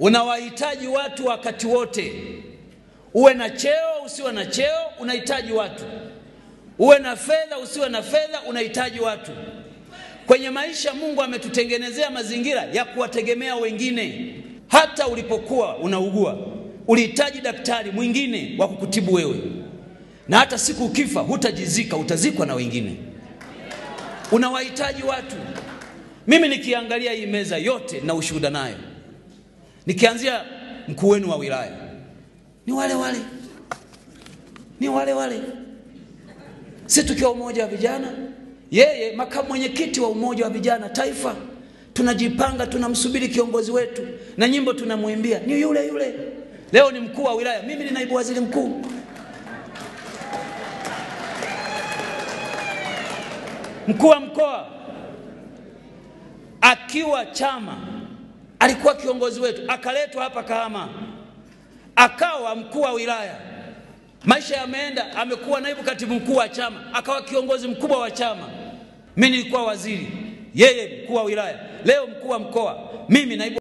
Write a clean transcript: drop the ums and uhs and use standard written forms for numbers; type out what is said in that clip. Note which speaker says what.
Speaker 1: Unawahitaji watu wakati wote. Uwe na cheo usiwe na cheo, unahitaji watu. Uwe na fedha usiwe na fedha, unahitaji watu. Kwenye maisha Mungu ametutengenezea mazingira ya kuwategemea wengine. Hata ulipokuwa unaugua, ulihitaji daktari mwingine wa kukutibu wewe. Na hata siku ukifa hutajizika, utazikwa na wengine. Unawahitaji watu. Mimi nikiangalia hii meza yote na ushuhuda nayo, nikianzia mkuu wenu wa wilaya, ni wale wale. Sisi tukiwa umoja wa vijana, yeye makamu mwenyekiti wa umoja wa vijana taifa, tunajipanga, tunamsubiri kiongozi wetu na nyimbo tunamuimbia ni yule. Leo ni mkuu wa wilaya, mimi ni naibu waziri mkuu. Mkuu wa mkoa akiwa chama alikuwa kiongozi wetu, akaletwa hapa Kahama akawa mkuu wa wilaya. Maisha yameenda, amekuwa naibu katibu mkuu wa chama, akawa kiongozi mkubwa wa chama. Mimi nilikuwa waziri, yeye mkuu wa wilaya, leo mkuu wa mkoa, mimi naibu